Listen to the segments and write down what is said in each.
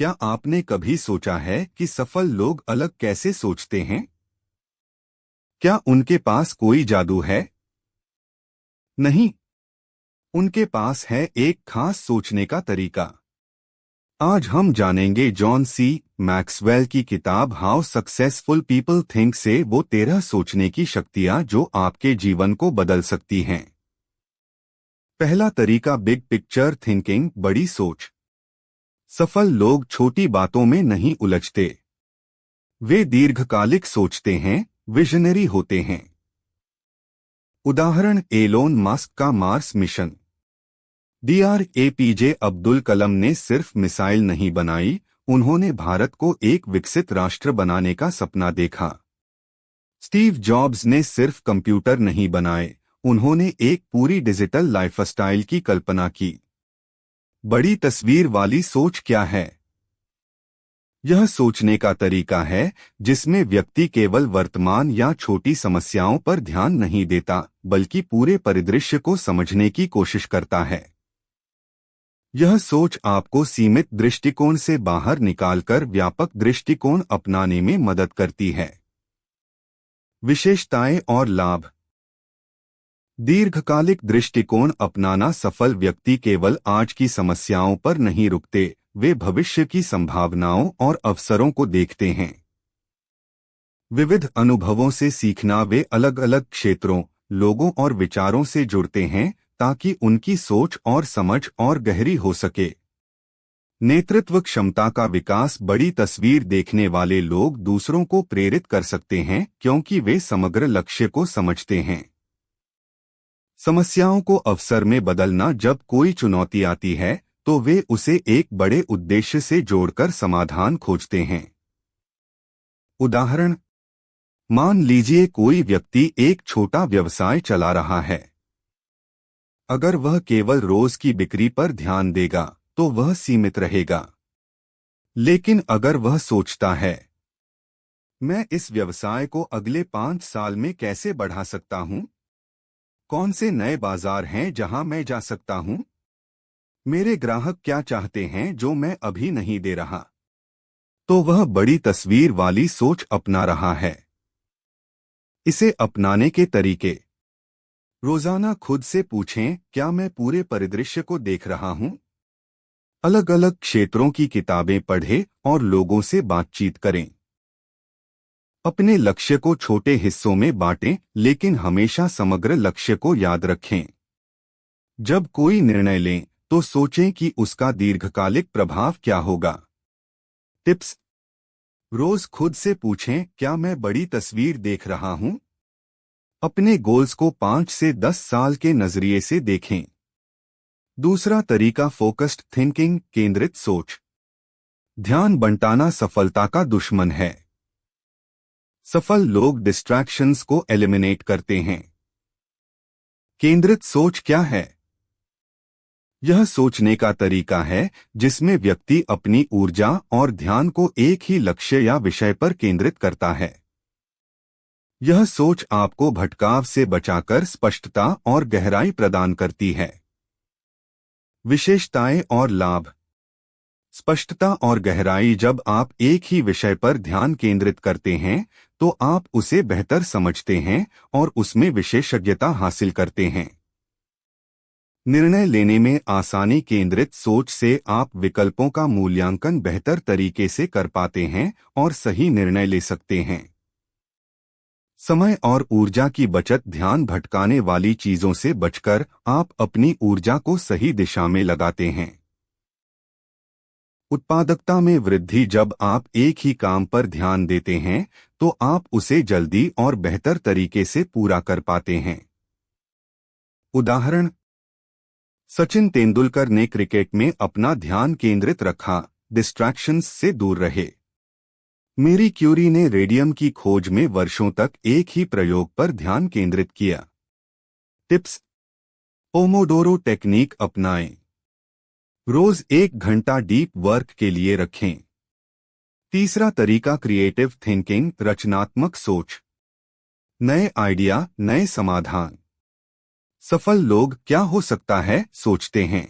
क्या आपने कभी सोचा है कि सफल लोग अलग कैसे सोचते हैं? क्या उनके पास कोई जादू है? नहीं, उनके पास है एक खास सोचने का तरीका। आज हम जानेंगे जॉन सी मैक्सवेल की किताब हाउ सक्सेसफुल पीपल थिंक से वो 13 सोचने की शक्तियां जो आपके जीवन को बदल सकती हैं। पहला तरीका बिग पिक्चर थिंकिंग, बड़ी सोच। सफल लोग छोटी बातों में नहीं उलझते। वे दीर्घकालिक सोचते हैं, विजनरी होते हैं। उदाहरण एलोन मस्क का मार्स मिशन। डीआर.एपीजे अब्दुल कलाम ने सिर्फ मिसाइल नहीं बनाई, उन्होंने भारत को एक विकसित राष्ट्र बनाने का सपना देखा। स्टीव जॉब्स ने सिर्फ कंप्यूटर नहीं बनाए, उन्होंने एक पूरी डिजिटल लाइफस्टाइल की कल्पना की। बड़ी तस्वीर वाली सोच क्या है? यह सोचने का तरीका है जिसमें व्यक्ति केवल वर्तमान या छोटी समस्याओं पर ध्यान नहीं देता, बल्कि पूरे परिदृश्य को समझने की कोशिश करता है। यह सोच आपको सीमित दृष्टिकोण से बाहर निकालकर व्यापक दृष्टिकोण अपनाने में मदद करती है। विशेषताएं और लाभ। दीर्घकालिक दृष्टिकोण अपनाना सफल व्यक्ति केवल आज की समस्याओं पर नहीं रुकते, वे भविष्य की संभावनाओं और अवसरों को देखते हैं। विविध अनुभवों से सीखना, वे अलग अलग क्षेत्रों, लोगों और विचारों से जुड़ते हैं ताकि उनकी सोच और समझ और गहरी हो सके। नेतृत्व क्षमता का विकास, बड़ी तस्वीर देखने वाले लोग दूसरों को प्रेरित कर सकते हैं क्योंकि वे समग्र लक्ष्य को समझते हैं। समस्याओं को अवसर में बदलना, जब कोई चुनौती आती है तो वे उसे एक बड़े उद्देश्य से जोड़कर समाधान खोजते हैं। उदाहरण, मान लीजिए कोई व्यक्ति एक छोटा व्यवसाय चला रहा है। अगर वह केवल रोज की बिक्री पर ध्यान देगा तो वह सीमित रहेगा। लेकिन अगर वह सोचता है, मैं इस व्यवसाय को अगले 5 साल में कैसे बढ़ा सकता हूं? कौन से नए बाजार हैं जहां मैं जा सकता हूं? मेरे ग्राहक क्या चाहते हैं जो मैं अभी नहीं दे रहा? तो वह बड़ी तस्वीर वाली सोच अपना रहा है। इसे अपनाने के तरीके। रोजाना खुद से पूछें, क्या मैं पूरे परिदृश्य को देख रहा हूं? अलग अलग क्षेत्रों की किताबें पढ़ें और लोगों से बातचीत करें। अपने लक्ष्य को छोटे हिस्सों में बांटें, लेकिन हमेशा समग्र लक्ष्य को याद रखें। जब कोई निर्णय लें तो सोचें कि उसका दीर्घकालिक प्रभाव क्या होगा। टिप्स। रोज खुद से पूछें, क्या मैं बड़ी तस्वीर देख रहा हूं? अपने गोल्स को 5 से 10 साल के नजरिए से देखें। दूसरा तरीका फोकस्ड थिंकिंग, केंद्रित सोच। ध्यान बंटाना सफलता का दुश्मन है। सफल लोग डिस्ट्रैक्शंस को एलिमिनेट करते हैं। केंद्रित सोच क्या है? यह सोचने का तरीका है जिसमें व्यक्ति अपनी ऊर्जा और ध्यान को एक ही लक्ष्य या विषय पर केंद्रित करता है। यह सोच आपको भटकाव से बचाकर स्पष्टता और गहराई प्रदान करती है। विशेषताएं और लाभ। स्पष्टता और गहराई, जब आप एक ही विषय पर ध्यान केंद्रित करते हैं तो आप उसे बेहतर समझते हैं और उसमें विशेषज्ञता हासिल करते हैं। निर्णय लेने में आसानी, केंद्रित सोच से आप विकल्पों का मूल्यांकन बेहतर तरीके से कर पाते हैं और सही निर्णय ले सकते हैं। समय और ऊर्जा की बचत, ध्यान भटकाने वाली चीजों से बचकर आप अपनी ऊर्जा को सही दिशा में लगाते हैं। उत्पादकता में वृद्धि, जब आप एक ही काम पर ध्यान देते हैं तो आप उसे जल्दी और बेहतर तरीके से पूरा कर पाते हैं। उदाहरण, सचिन तेंदुलकर ने क्रिकेट में अपना ध्यान केंद्रित रखा, डिस्ट्रैक्शंस से दूर रहे। मेरी क्यूरी ने रेडियम की खोज में वर्षों तक एक ही प्रयोग पर ध्यान केंद्रित किया। टिप्स। पोमोडोरो टेक्निक अपनाएं। रोज 1 घंटा डीप वर्क के लिए रखें। तीसरा तरीका क्रिएटिव थिंकिंग, रचनात्मक सोच। नए आइडिया, नए समाधान। सफल लोग क्या हो सकता है सोचते हैं।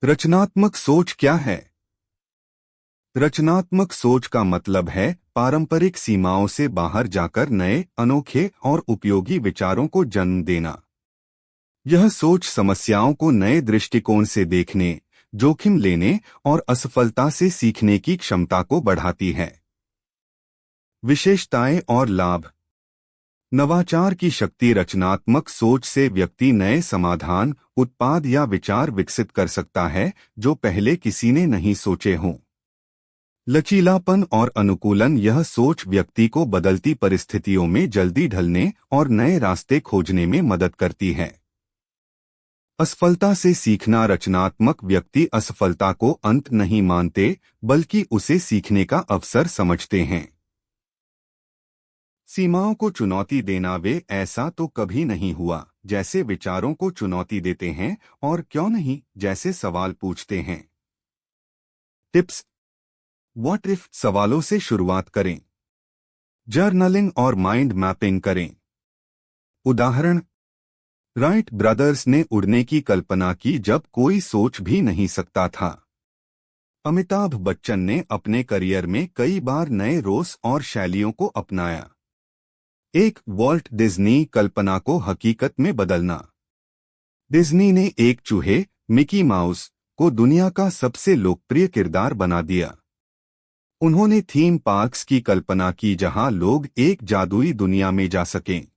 रचनात्मक सोच क्या है? रचनात्मक सोच का मतलब है पारंपरिक सीमाओं से बाहर जाकर नए, अनोखे और उपयोगी विचारों को जन्म देना। यह सोच समस्याओं को नए दृष्टिकोण से देखने, जोखिम लेने और असफलता से सीखने की क्षमता को बढ़ाती है। विशेषताएं और लाभ। नवाचार की शक्ति। रचनात्मक सोच से व्यक्ति नए समाधान, उत्पाद या विचार विकसित कर सकता है जो पहले किसी ने नहीं सोचे हों। लचीलापन और अनुकूलन। यह सोच व्यक्ति को बदलती परिस्थितियों में जल्दी ढलने और नए रास्ते खोजने में मदद करती है। असफलता से सीखना। रचनात्मक व्यक्ति असफलता को अंत नहीं मानते बल्कि उसे सीखने का अवसर समझते हैं। सीमाओं को चुनौती देना। वे ऐसा तो कभी नहीं हुआ जैसे विचारों को चुनौती देते हैं और क्यों नहीं जैसे सवाल पूछते हैं। टिप्स। व्हाट इफ सवालों से शुरुआत करें। जर्नलिंग और माइंड मैपिंग करें। उदाहरण, राइट ब्रदर्स ने उड़ने की कल्पना की जब कोई सोच भी नहीं सकता था। अमिताभ बच्चन ने अपने करियर में कई बार नए रोल्स और शैलियों को अपनाया। एक वॉल्ट डिज्नी कल्पना को हकीकत में बदलना। डिज्नी ने एक चूहे, मिकी माउस, को दुनिया का सबसे लोकप्रिय किरदार बना दिया। उन्होंने थीम पार्क्स की कल्पना की जहां लोग एक जादुई दुनिया में जा सकें।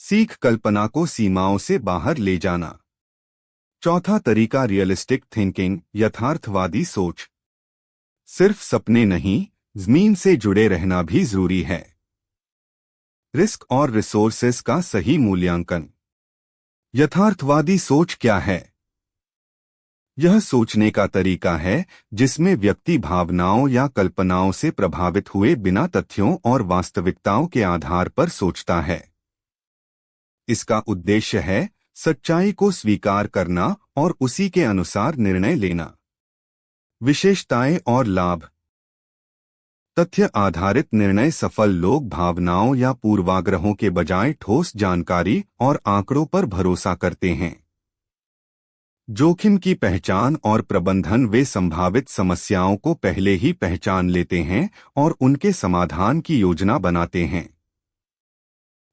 सीख कल्पना को सीमाओं से बाहर ले जाना। चौथा तरीका रियलिस्टिक थिंकिंग, यथार्थवादी सोच। सिर्फ सपने नहीं, जमीन से जुड़े रहना भी जरूरी है। रिस्क और रिसोर्सेस का सही मूल्यांकन। यथार्थवादी सोच क्या है? यह सोचने का तरीका है जिसमें व्यक्ति भावनाओं या कल्पनाओं से प्रभावित हुए बिना तथ्यों और वास्तविकताओं के आधार पर सोचता है। इसका उद्देश्य है सच्चाई को स्वीकार करना और उसी के अनुसार निर्णय लेना। विशेषताएं और लाभ। तथ्य आधारित निर्णय। सफल लोग भावनाओं या पूर्वाग्रहों के बजाय ठोस जानकारी और आंकड़ों पर भरोसा करते हैं। जोखिम की पहचान और प्रबंधन। वे संभावित समस्याओं को पहले ही पहचान लेते हैं और उनके समाधान की योजना बनाते हैं।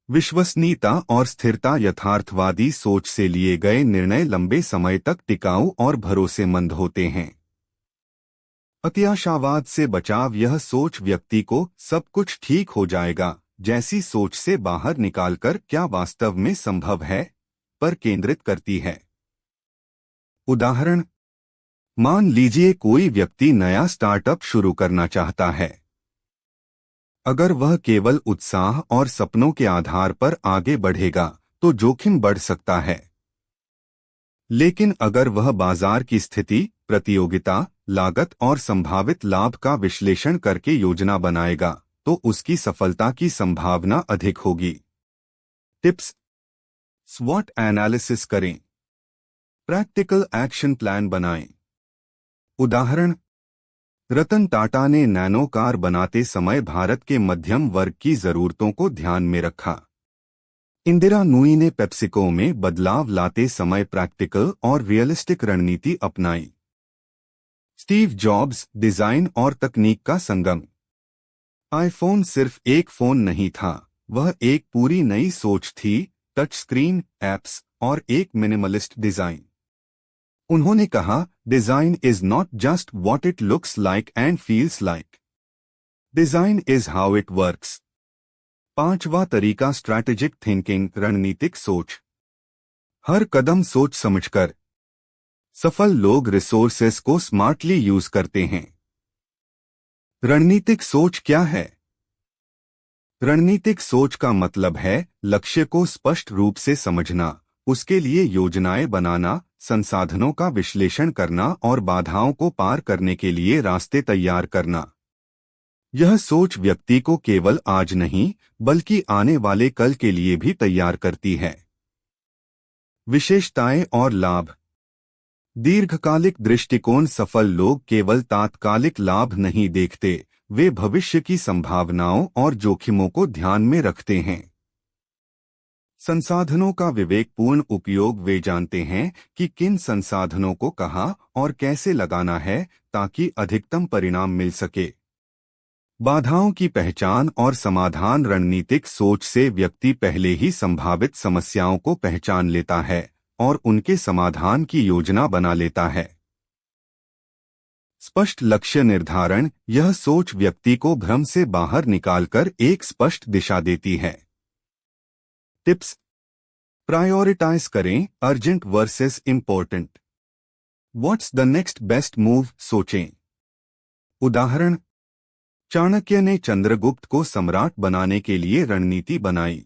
विश्वसनीयता और स्थिरता। यथार्थवादी सोच से लिए गए निर्णय लंबे समय तक टिकाऊ और भरोसेमंद होते हैं। अतिआशावाद से बचाव। यह सोच व्यक्ति को सब कुछ ठीक हो जाएगा जैसी सोच से बाहर निकालकर क्या वास्तव में संभव है पर केंद्रित करती है। उदाहरण, मान लीजिए कोई व्यक्ति नया स्टार्टअप शुरू करना चाहता है। अगर वह केवल उत्साह और सपनों के आधार पर आगे बढ़ेगा तो जोखिम बढ़ सकता है। लेकिन अगर वह बाजार की स्थिति, प्रतियोगिता, लागत और संभावित लाभ का विश्लेषण करके योजना बनाएगा तो उसकी सफलता की संभावना अधिक होगी। टिप्स। स्वॉट एनालिसिस करें। प्रैक्टिकल एक्शन प्लान बनाएं। उदाहरण, रतन टाटा ने नैनो कार बनाते समय भारत के मध्यम वर्ग की जरूरतों को ध्यान में रखा। इंदिरा नूई ने पेप्सिको में बदलाव लाते समय प्रैक्टिकल और रियलिस्टिक रणनीति अपनाई। स्टीव जॉब्स, डिजाइन और तकनीक का संगम। आईफोन सिर्फ एक फोन नहीं था, वह एक पूरी नई सोच थी, टच स्क्रीन, एप्स और एक मिनिमलिस्ट डिजाइन। उन्होंने कहा, design is not just what it looks like and feels like, design is how it works. पांचवा तरीका स्ट्रैटेजिक थिंकिंग, रणनीतिक सोच। हर कदम सोच समझकर। सफल लोग रिसोर्सेस को स्मार्टली यूज करते हैं। रणनीतिक सोच क्या है? रणनीतिक सोच का मतलब है लक्ष्य को स्पष्ट रूप से समझना, उसके लिए योजनाएं बनाना, संसाधनों का विश्लेषण करना और बाधाओं को पार करने के लिए रास्ते तैयार करना। यह सोच व्यक्ति को केवल आज नहीं बल्कि आने वाले कल के लिए भी तैयार करती है। विशेषताएं और लाभ। दीर्घकालिक दृष्टिकोण। सफल लोग केवल तात्कालिक लाभ नहीं देखते, वे भविष्य की संभावनाओं और जोखिमों को ध्यान में रखते हैं। संसाधनों का विवेकपूर्ण उपयोग वे जानते हैं कि किन संसाधनों को कहाँ और कैसे लगाना है ताकि अधिकतम परिणाम मिल सके। बाधाओं की पहचान और समाधान रणनीतिक सोच से व्यक्ति पहले ही संभावित समस्याओं को पहचान लेता है और उनके समाधान की योजना बना लेता है। स्पष्ट लक्ष्य निर्धारण, यह सोच व्यक्ति को भ्रम से बाहर निकालकर एक स्पष्ट दिशा देती है। टिप्स: प्रायोरिटाइज करें, urgent versus important. What's the next best move सोचें। उदाहरण: चाणक्य ने चंद्रगुप्त को सम्राट बनाने के लिए रणनीति बनाई।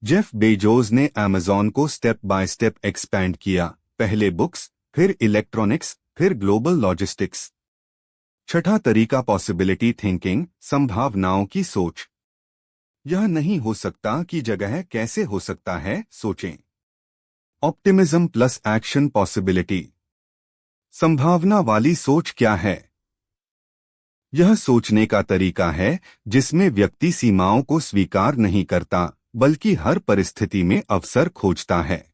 जेफ बेजोस ने अमेज़न को स्टेप बाय स्टेप एक्सपैंड किया, पहले बुक्स, फिर इलेक्ट्रॉनिक्स, फिर ग्लोबल लॉजिस्टिक्स। छठा तरीका पॉसिबिलिटी थिंकिंग, संभावनाओं की सोच। यह नहीं हो सकता की जगह कैसे हो सकता है सोचें। Optimism plus action possibility. संभावना वाली सोच क्या है? यह सोचने का तरीका है जिसमें व्यक्ति सीमाओं को स्वीकार नहीं करता बल्कि हर परिस्थिति में अवसर खोजता है।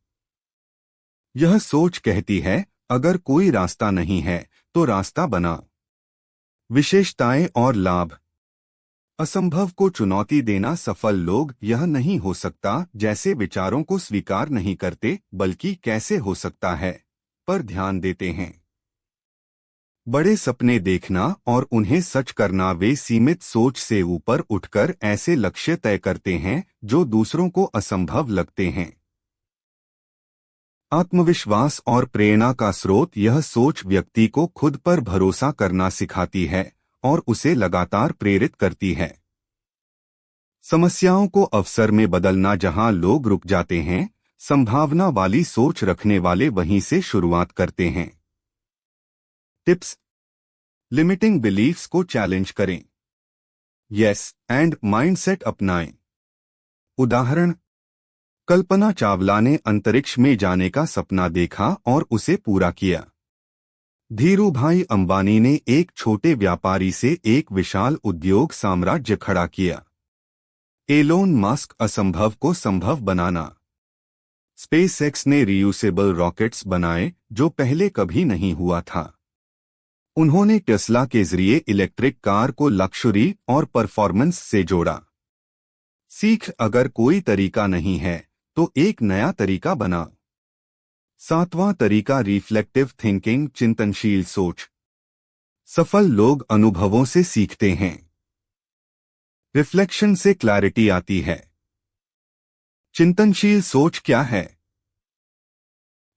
यह सोच कहती है, अगर कोई रास्ता नहीं है तो रास्ता बना। विशेषताएं और लाभ। असंभव को चुनौती देना सफल लोग यह नहीं हो सकता जैसे विचारों को स्वीकार नहीं करते बल्कि कैसे हो सकता है पर ध्यान देते हैं। बड़े सपने देखना और उन्हें सच करना, वे सीमित सोच से ऊपर उठकर ऐसे लक्ष्य तय करते हैं जो दूसरों को असंभव लगते हैं। आत्मविश्वास और प्रेरणा का स्रोत, यह सोच व्यक्ति को खुद पर भरोसा करना सिखाती है और उसे लगातार प्रेरित करती है। समस्याओं को अवसर में बदलना, जहां लोग रुक जाते हैं, संभावना वाली सोच रखने वाले वहीं से शुरुआत करते हैं। टिप्स: लिमिटिंग बिलीफ्स को चैलेंज करें। यस एंड माइंडसेट अपनाएं। उदाहरण: कल्पना चावला ने अंतरिक्ष में जाने का सपना देखा और उसे पूरा किया। धीरूभाई अंबानी ने एक छोटे व्यापारी से एक विशाल उद्योग साम्राज्य खड़ा किया। एलोन मस्क, असंभव को संभव बनाना। स्पेसएक्स ने रीयूसेबल रॉकेट्स बनाए जो पहले कभी नहीं हुआ था। उन्होंने टेस्ला के जरिए इलेक्ट्रिक कार को लक्जरी और परफॉर्मेंस से जोड़ा। सीख, अगर कोई तरीका नहीं है तो एक नया तरीका बना। सातवां तरीका रिफ्लेक्टिव थिंकिंग, चिंतनशील सोच। सफल लोग अनुभवों से सीखते हैं। रिफ्लेक्शन से क्लैरिटी आती है। चिंतनशील सोच क्या है?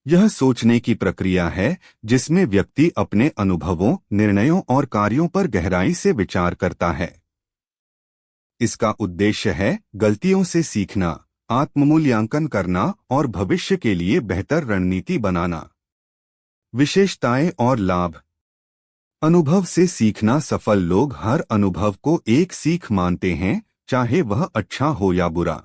यह सोचने की प्रक्रिया है जिसमें व्यक्ति अपने अनुभवों, निर्णयों और कार्यों पर गहराई से विचार करता है। इसका उद्देश्य है गलतियों से सीखना, आत्ममूल्यांकन करना और भविष्य के लिए बेहतर रणनीति बनाना। विशेषताएं और लाभ। अनुभव से सीखना, सफल लोग हर अनुभव को एक सीख मानते हैं, चाहे वह अच्छा हो या बुरा।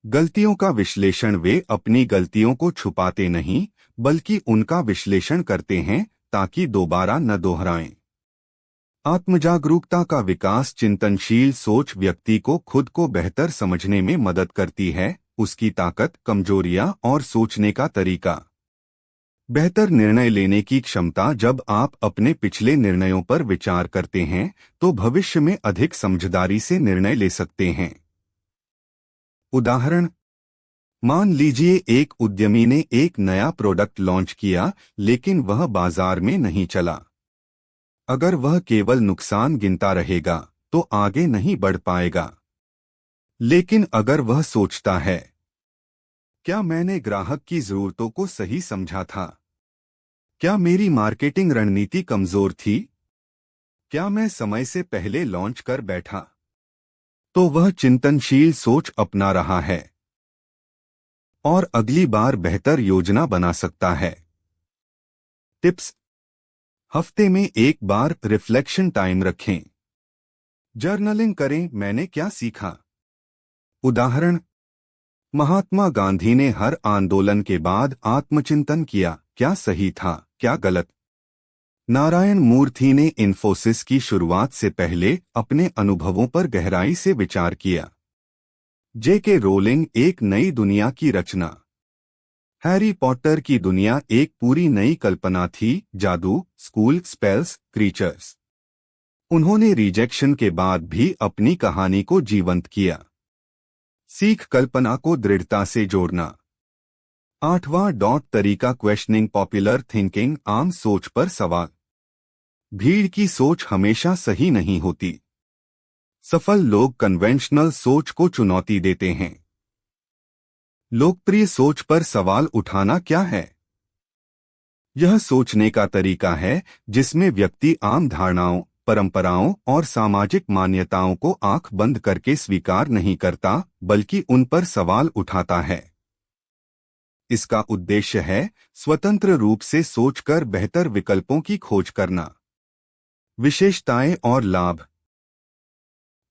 गलतियों का विश्लेषण, वे अपनी गलतियों को छुपाते नहीं बल्कि उनका विश्लेषण करते हैं ताकि दोबारा न दोहराएं। आत्मजागरूकता का विकास, चिंतनशील सोच व्यक्ति को खुद को बेहतर समझने में मदद करती है, उसकी ताकत, कमजोरियां और सोचने का तरीका। बेहतर निर्णय लेने की क्षमता, जब आप अपने पिछले निर्णयों पर विचार करते हैं तो भविष्य में अधिक समझदारी से निर्णय ले सकते हैं। उदाहरण: मान लीजिए एक उद्यमी ने एक नया प्रोडक्ट लॉन्च किया लेकिन वह बाजार में नहीं चला। अगर वह केवल नुकसान गिनता रहेगा तो आगे नहीं बढ़ पाएगा। लेकिन अगर वह सोचता है, क्या मैंने ग्राहक की जरूरतों को सही समझा था? क्या मेरी मार्केटिंग रणनीति कमजोर थी? क्या मैं समय से पहले लॉन्च कर बैठा? तो वह चिंतनशील सोच अपना रहा है और अगली बार बेहतर योजना बना सकता है। टिप्स: हफ्ते में एक बार रिफ्लेक्शन टाइम रखें। जर्नलिंग करें, मैंने क्या सीखा। उदाहरण: महात्मा गांधी ने हर आंदोलन के बाद आत्मचिंतन किया, क्या सही था, क्या गलत। नारायण मूर्ति ने इन्फोसिस की शुरुआत से पहले अपने अनुभवों पर गहराई से विचार किया। J.K. रोलिंग एक नई दुनिया की रचना। हैरी पॉटर की दुनिया एक पूरी नई कल्पना थी, जादू, स्कूल, स्पेल्स, क्रीचर्स। उन्होंने रिजेक्शन के बाद भी अपनी कहानी को जीवंत किया। सीख कल्पना को दृढ़ता से जोड़ना। 8वां तरीका क्वेश्चनिंग पॉपुलर थिंकिंग, आम सोच पर सवाल। भीड़ की सोच हमेशा सही नहीं होती। सफल लोग कन्वेंशनल सोच को चुनौती देते हैं। लोकप्रिय सोच पर सवाल उठाना क्या है? यह सोचने का तरीका है जिसमें व्यक्ति आम धारणाओं, परंपराओं और सामाजिक मान्यताओं को आंख बंद करके स्वीकार नहीं करता, बल्कि उन पर सवाल उठाता है। इसका उद्देश्य है स्वतंत्र रूप से सोचकर बेहतर विकल्पों की खोज करना। विशेषताएं और लाभ।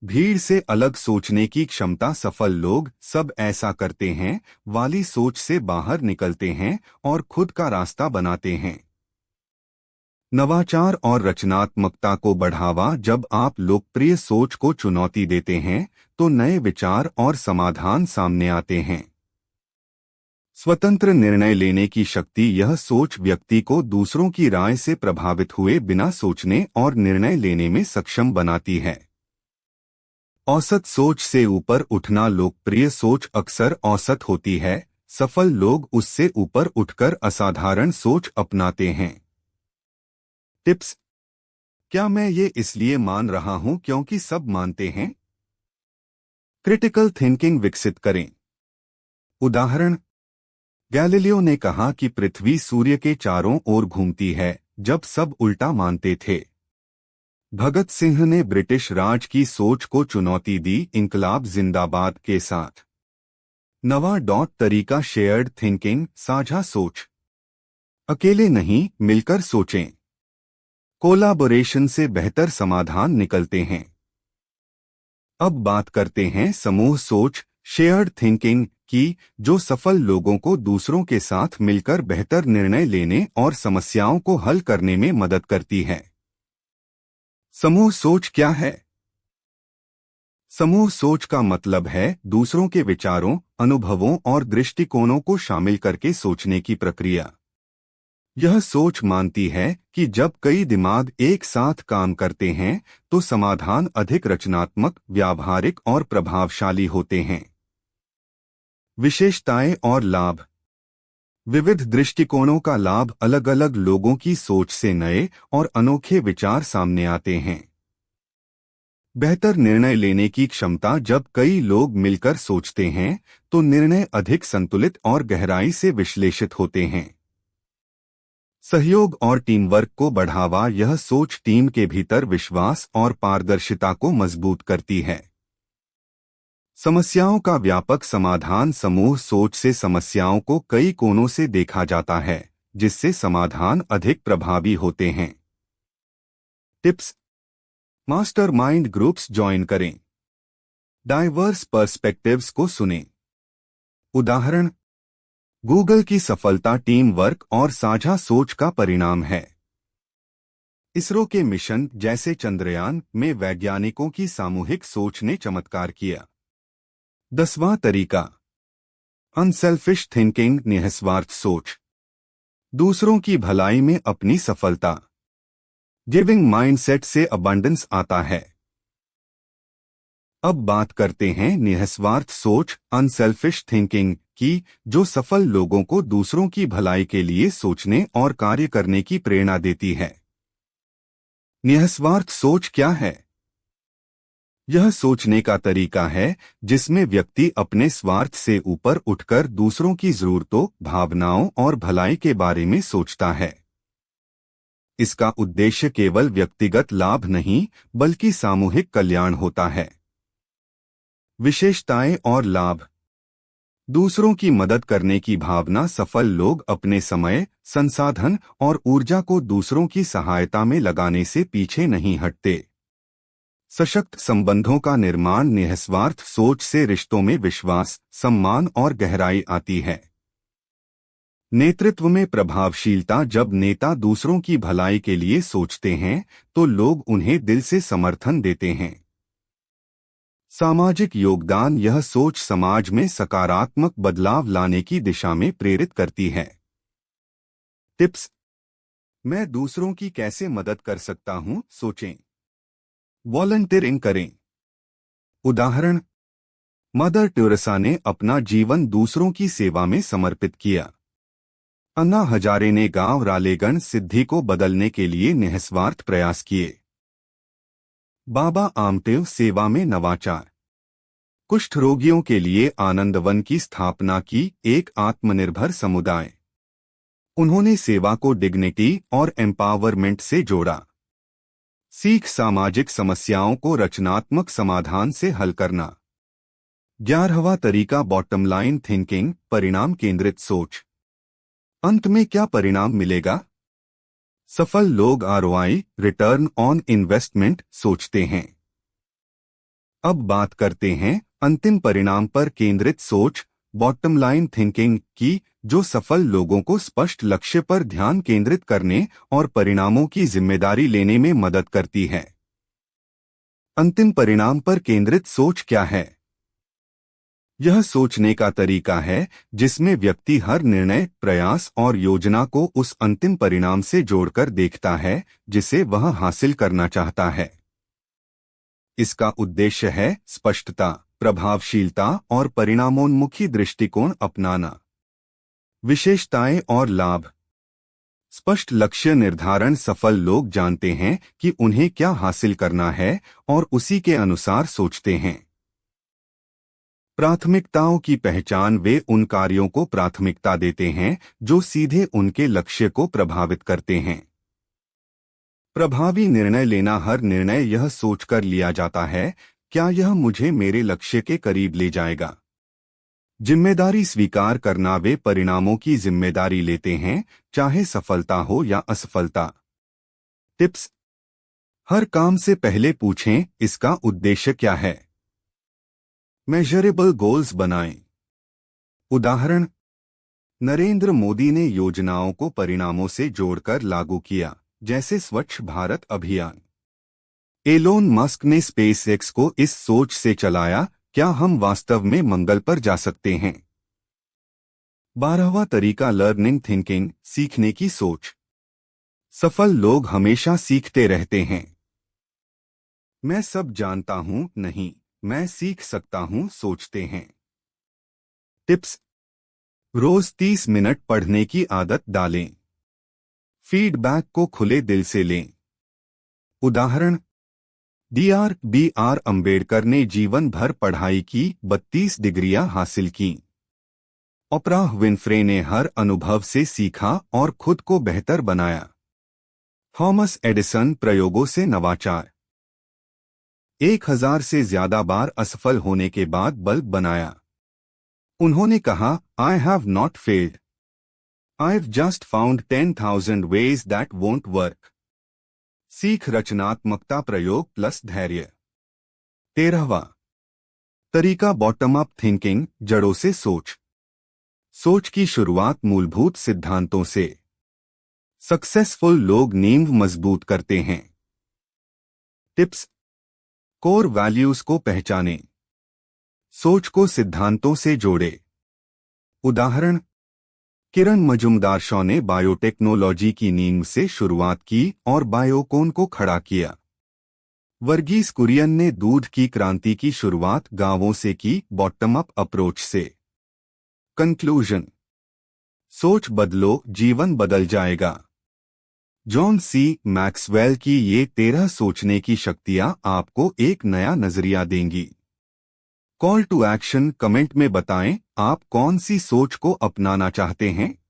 भीड़ से अलग सोचने की क्षमता। सफल लोग सब ऐसा करते हैं वाली सोच से बाहर निकलते हैं और खुद का रास्ता बनाते हैं। नवाचार और रचनात्मकता को बढ़ावा। जब आप लोकप्रिय सोच को चुनौती देते हैं तो नए विचार और समाधान सामने आते हैं। स्वतंत्र निर्णय लेने की शक्ति। यह सोच व्यक्ति को दूसरों की राय से प्रभावित हुए बिना सोचने और निर्णय लेने में सक्षम बनाती है। औसत सोच से ऊपर उठना। लोकप्रिय सोच अक्सर औसत होती है, सफल लोग उससे ऊपर उठकर असाधारण सोच अपनाते हैं। टिप्स। क्या मैं ये इसलिए मान रहा हूं क्योंकि सब मानते हैं? क्रिटिकल थिंकिंग विकसित करें। उदाहरण, गैलीलियो ने कहा कि पृथ्वी सूर्य के चारों ओर घूमती है, जब सब उल्टा मानते थे। भगत सिंह ने ब्रिटिश राज की सोच को चुनौती दी, इंकलाब जिंदाबाद के साथ। नवा तरीका शेयर्ड थिंकिंग, साझा सोच। अकेले नहीं, मिलकर सोचें। कोलाबोरेशन से बेहतर समाधान निकलते हैं। अब बात करते हैं समूह सोच, शेयर्ड थिंकिंग की, जो सफल लोगों को दूसरों के साथ मिलकर बेहतर निर्णय लेने और समस्याओं को हल करने में मदद करती है। समूह सोच क्या है? समूह सोच का मतलब है दूसरों के विचारों, अनुभवों और दृष्टिकोणों को शामिल करके सोचने की प्रक्रिया। यह सोच मानती है कि जब कई दिमाग एक साथ काम करते हैं तो समाधान अधिक रचनात्मक, व्यावहारिक और प्रभावशाली होते हैं। विशेषताएं और लाभ। विविध दृष्टिकोणों का लाभ। अलग अलग लोगों की सोच से नए और अनोखे विचार सामने आते हैं। बेहतर निर्णय लेने की क्षमता। जब कई लोग मिलकर सोचते हैं तो निर्णय अधिक संतुलित और गहराई से विश्लेषित होते हैं। सहयोग और टीम वर्क को बढ़ावा। यह सोच टीम के भीतर विश्वास और पारदर्शिता को मजबूत करती है। समस्याओं का व्यापक समाधान। समूह सोच से समस्याओं को कई कोणों से देखा जाता है, जिससे समाधान अधिक प्रभावी होते हैं। टिप्स। मास्टरमाइंड ग्रुप्स ज्वाइन करें। डाइवर्स पर्सपेक्टिव्स को सुनें। उदाहरण, गूगल की सफलता टीम वर्क और साझा सोच का परिणाम है। इसरो के मिशन जैसे चंद्रयान में वैज्ञानिकों की सामूहिक सोच ने चमत्कार किया। 10वां तरीका, अनसेल्फिश थिंकिंग, निस्वार्थ सोच। दूसरों की भलाई में अपनी सफलता। गिविंग माइंडसेट से अबंडेंस आता है। अब बात करते हैं निस्वार्थ सोच, अनसेल्फिश थिंकिंग की, जो सफल लोगों को दूसरों की भलाई के लिए सोचने और कार्य करने की प्रेरणा देती है। निस्वार्थ सोच क्या है? यह सोचने का तरीका है जिसमें व्यक्ति अपने स्वार्थ से ऊपर उठकर दूसरों की जरूरतों, भावनाओं और भलाई के बारे में सोचता है। इसका उद्देश्य केवल व्यक्तिगत लाभ नहीं, बल्कि सामूहिक कल्याण होता है। विशेषताएं और लाभ। दूसरों की मदद करने की भावना। सफल लोग अपने समय, संसाधन और ऊर्जा को दूसरों की सहायता में लगाने से पीछे नहीं हटते। सशक्त संबंधों का निर्माण। निस्वार्थ सोच से रिश्तों में विश्वास, सम्मान और गहराई आती है। नेतृत्व में प्रभावशीलता। जब नेता दूसरों की भलाई के लिए सोचते हैं तो लोग उन्हें दिल से समर्थन देते हैं। सामाजिक योगदान, यह सोच समाज में सकारात्मक बदलाव लाने की दिशा में प्रेरित करती है। टिप्स। मैं दूसरों की कैसे मदद कर सकता हूं, सोचें। वॉलंटियरिंग करें। उदाहरण, मदर टेरेसा ने अपना जीवन दूसरों की सेवा में समर्पित किया। अन्ना हजारे ने गांव रालेगण सिद्धि को बदलने के लिए निस्वार्थ प्रयास किए। बाबा आमटेव सेवा में नवाचार। कुष्ठ रोगियों के लिए आनंदवन की स्थापना की, एक आत्मनिर्भर समुदाय। उन्होंने सेवा को डिग्निटी और एम्पावरमेंट से जोड़ा। सीख सामाजिक समस्याओं को रचनात्मक समाधान से हल करना। 11वां तरीका बॉटम लाइन थिंकिंग, परिणाम केंद्रित सोच। अंत में क्या परिणाम मिलेगा? सफल लोग आरओआई, रिटर्न ऑन इन्वेस्टमेंट, सोचते हैं। अब बात करते हैं अंतिम परिणाम पर केंद्रित सोच, बॉटम लाइन थिंकिंग की, जो सफल लोगों को स्पष्ट लक्ष्य पर ध्यान केंद्रित करने और परिणामों की जिम्मेदारी लेने में मदद करती है। अंतिम परिणाम पर केंद्रित सोच क्या है? यह सोचने का तरीका है जिसमें व्यक्ति हर निर्णय, प्रयास और योजना को उस अंतिम परिणाम से जोड़कर देखता है जिसे वह हासिल करना चाहता है। इसका उद्देश्य है स्पष्टता, प्रभावशीलता और परिणामोन्मुखी दृष्टिकोण अपनाना। विशेषताएं और लाभ। स्पष्ट लक्ष्य निर्धारण, सफल लोग जानते हैं कि उन्हें क्या हासिल करना है और उसी के अनुसार सोचते हैं। प्राथमिकताओं की पहचान, वे उन कार्यों को प्राथमिकता देते हैं जो सीधे उनके लक्ष्य को प्रभावित करते हैं। प्रभावी निर्णय लेना, हर निर्णय यह सोचकर लिया जाता है, क्या यह मुझे मेरे लक्ष्य के करीब ले जाएगा? जिम्मेदारी स्वीकार करना, वे परिणामों की जिम्मेदारी लेते हैं, चाहे सफलता हो या असफलता। टिप्स। हर काम से पहले पूछें, इसका उद्देश्य क्या है? मेजरेबल गोल्स बनाएं। उदाहरण, नरेंद्र मोदी ने योजनाओं को परिणामों से जोड़कर लागू किया, जैसे स्वच्छ भारत अभियान। एलोन मस्क ने स्पेसएक्स को इस सोच से चलाया, क्या हम वास्तव में मंगल पर जा सकते हैं? 12वां तरीका लर्निंग थिंकिंग, सीखने की सोच। सफल लोग हमेशा सीखते रहते हैं। मैं सब जानता हूं, नहीं, मैं सीख सकता हूं, सोचते हैं। टिप्स। रोज 30 मिनट पढ़ने की आदत डालें। फीडबैक को खुले दिल से लें। उदाहरण, Dr. अंबेडकर ने जीवन भर पढ़ाई की, 32 डिग्रियां हासिल की। ओपराह विनफ्रे ने हर अनुभव से सीखा और खुद को बेहतर बनाया। थॉमस एडिसन, प्रयोगों से नवाचार। 1000 से ज्यादा बार असफल होने के बाद बल्ब बनाया। उन्होंने कहा, I have not failed, I've just found 10,000 ways that won't work. सीख रचनात्मकता, प्रयोग प्लस धैर्य। 13वां तरीका बॉटम अप थिंकिंग, जड़ों से सोच। सोच की शुरुआत मूलभूत सिद्धांतों से। सक्सेसफुल लोग नींव मजबूत करते हैं। टिप्स। कोर वैल्यूज को पहचानें। सोच को सिद्धांतों से जोड़े। उदाहरण, किरण मजुमदार शॉ ने बायोटेक्नोलॉजी की नींव से शुरुआत की और बायोकोन को खड़ा किया। वर्गीस कुरियन ने दूध की क्रांति की शुरुआत गांवों से की, बॉटम अप अप्रोच से। कंक्लूजन। सोच बदलो, जीवन बदल जाएगा। जॉन सी मैक्सवेल की ये 13 सोचने की शक्तियां आपको एक नया नजरिया देंगी। कॉल टू एक्शन, कमेंट में बताएं आप कौन सी सोच को अपनाना चाहते हैं।